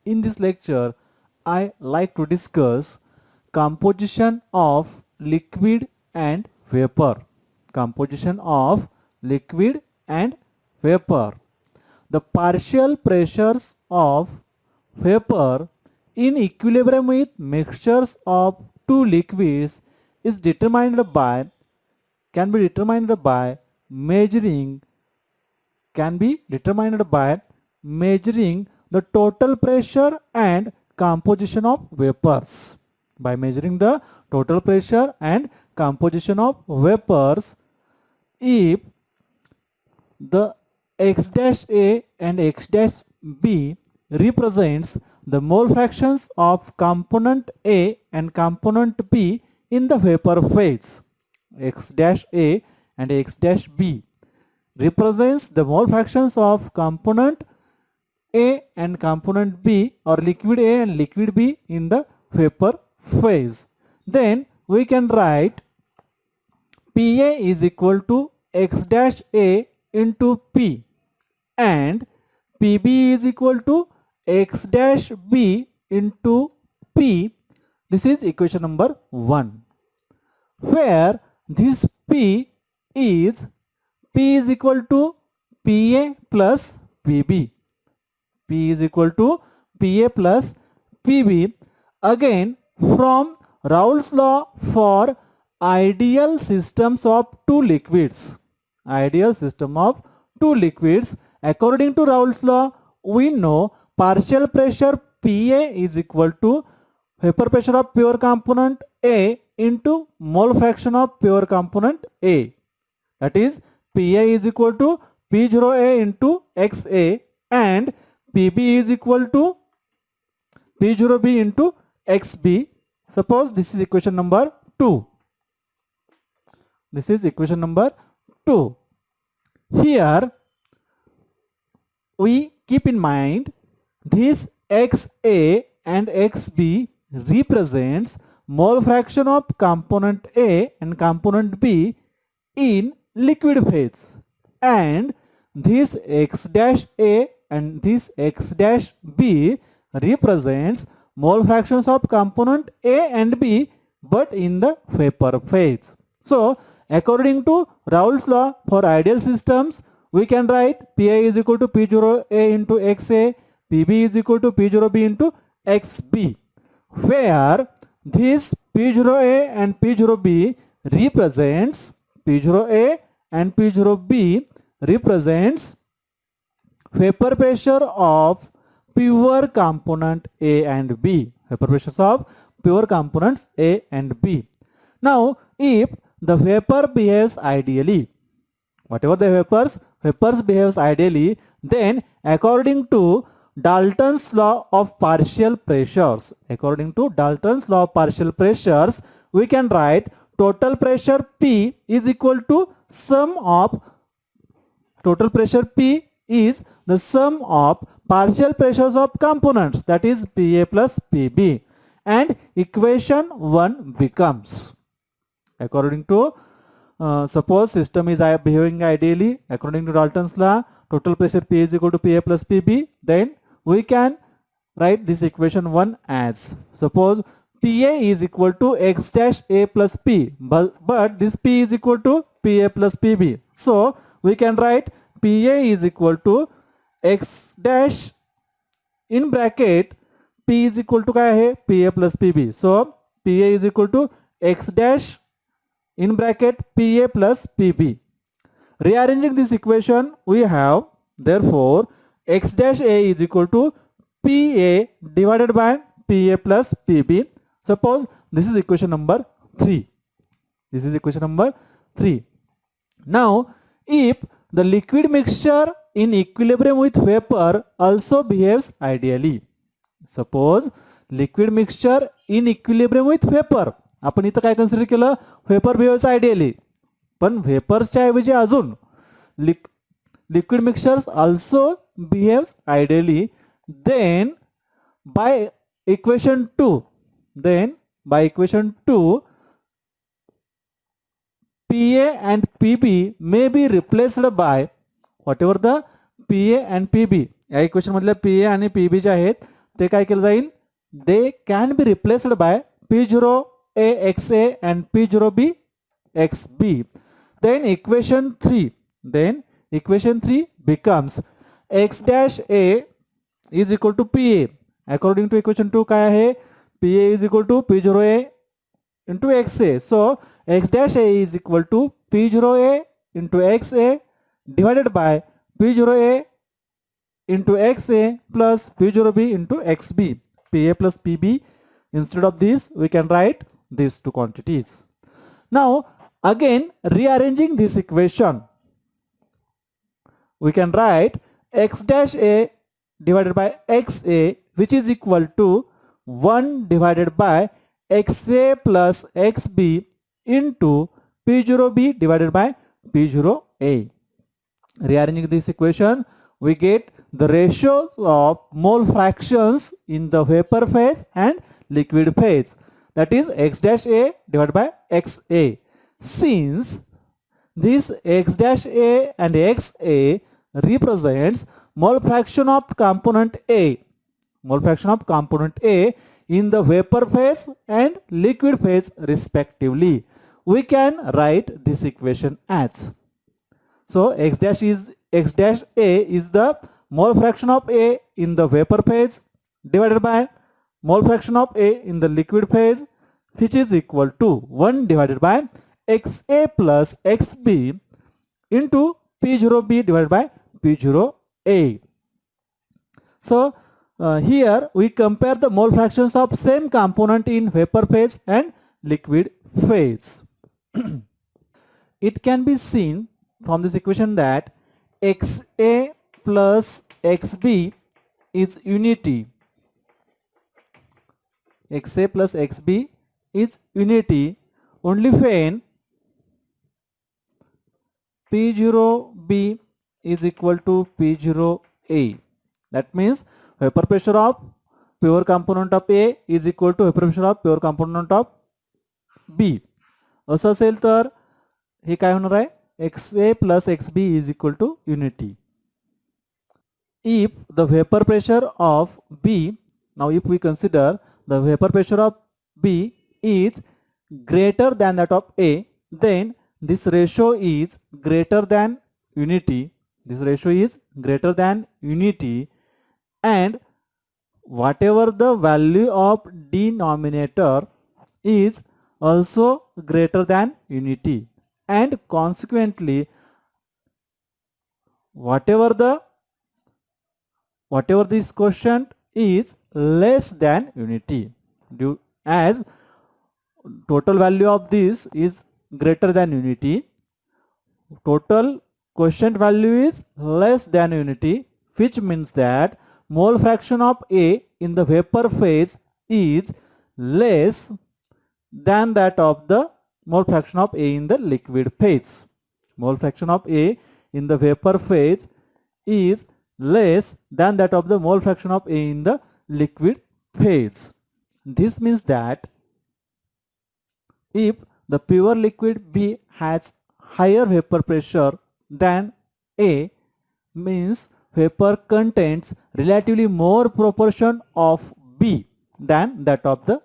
In this lecture, I like to discuss composition of liquid and vapor. Composition of liquid and vapor. The partial pressures of vapor in equilibrium with mixtures of two liquids is determined by can be determined by measuring can be determined by measuring the total pressure and composition of vapors. By measuring the total pressure and composition of vapors, if the x dash A and x dash B represents the mole fractions of component A and component B in the vapor phase. X dash A and x dash B represents the mole fractions of component A and component B, or liquid A and liquid B in the vapor phase. Then we can write PA is equal to x dash A into P and PB is equal to x dash B into P. This is equation number 1, where this P is equal to PA plus PB. P is equal to PA plus PB. Again, from Raoult's law for ideal systems of two liquids. Ideal system of two liquids. According to Raoult's law, we know partial pressure PA is equal to vapor pressure of pure component A into mole fraction of pure component A. That is, PA is equal to P0A into XA and PB is equal to P0B into XB. Suppose this is equation number 2. This is equation number 2. Here we keep in mind this XA and XB represents mole fraction of component A and component B in liquid phase, and this x dash A and this x dash B represents mole fractions of component A and B but in the vapor phase. So according to Raoult's law for ideal systems, we can write PA is equal to P0A into XA, PB is equal to P0B into XB, where this P0A and P0B represents P0A and P0B represents vapor pressure of pure component A and B. Vapor pressures of pure components A and B. Now, if the vapor behaves ideally, whatever the vapors behaves ideally, then according to Dalton's law of partial pressures, we can write total pressure P is equal to sum of total pressure P is the sum of partial pressures of components, that is PA plus PB, and equation 1 becomes, according to suppose system is behaving ideally according to Dalton's law, total pressure P is equal to PA plus PB, then we can write this equation 1 as, suppose PA is equal to x dash A plus P, but this P is equal to PA plus PB. So we can write PA is equal to x dash in bracket P is equal to क्या है PA plus PB. So PA is equal to x dash in bracket PA plus PB. Rearranging this equation, we have therefore x dash A is equal to PA divided by PA plus PB. Suppose this is equation number 3. This is equation number 3. Now, if the liquid mixture in equilibrium with vapor also behaves ideally. Suppose liquid mixture in equilibrium with vapor. आपण इथं काय consider केलं, vapour behaves ideally, पण वेपर्सच्या ऐवजी अजून liquid mixtures also behaves ideally. Then by equation 2 PA and PB may be replaced by whatever the PA and PB, या equation मधल्या PA आणि PB जे आहेत ते काय केलं जाईल, they can be replaced by P0A XA and P0B XB. Then equation 3 becomes x dash A is equal to PA. According to equation 2 काय आहे, PA is equal to P0A into XA. So x dash A is equal to P0A into XA divided by P0A into XA plus P0B into XB. PA plus PB. Instead of this, we can write these two quantities. Now again rearranging this equation, we can write x dash A divided by XA, which is equal to 1 divided by XA plus XB into P0B divided by P0A. Rearranging this equation, we get the ratios of mole fractions in the vapor phase and liquid phase, that is x dash A divided by XA. Since this x dash A and XA represents mole fraction of component A in the vapor phase and liquid phase respectively, we can write this equation as, so x dash A is the mole fraction of A in the vapor phase divided by mole fraction of A in the liquid phase, which is equal to 1 divided by XA plus XB into P0B divided by P0A. So here we compare the mole fractions of same component in vapor phase and liquid phase. It can be seen from this equation that XA plus XB is unity. XA plus XB is unity only when P0B is equal to P0A. That means vapor pressure of pure component of A is equal to vapor pressure of pure component of B. असं असेल तर हे काय होणार आहे, XA plus XB is equal to unity. If the vapor pressure of B, now if we consider the vapor pressure of B is greater than that of A, then this ratio is greater than unity. This ratio is greater than unity, and whatever the value of denominator is also greater than unity, and consequently whatever this quotient is less than unity, as total value of this is greater than unity, total quotient value is less than unity, which means that mole fraction of A in the vapor phase is less than that of the mole fraction of A in the liquid phase. Mole fraction of A in the vapor phase is less than that of the mole fraction of A in the liquid phase. This means that if the pure liquid B has higher vapor pressure than A, means vapor contains relatively more proportion of B than that of the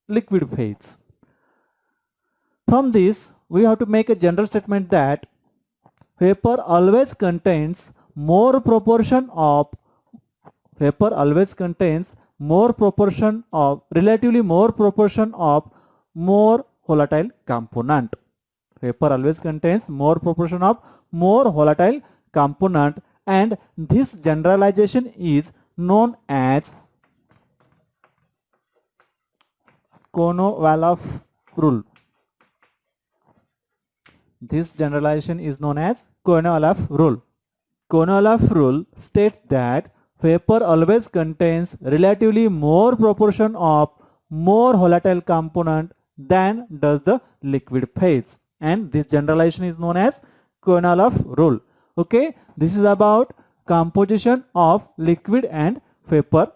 liquid phase. From this, we have to make a general statement that vapor always contains more proportion of relatively more proportion of more volatile component. Vapor always contains more proportion of more volatile component, and this generalization is known as Konovalov rule. This generalization is known as Konovalov rule. Konovalov rule states that vapor always contains relatively more proportion of more volatile component than does the liquid phase, and this generalization is known as Konovalov rule. Okay, this is about composition of liquid and vapor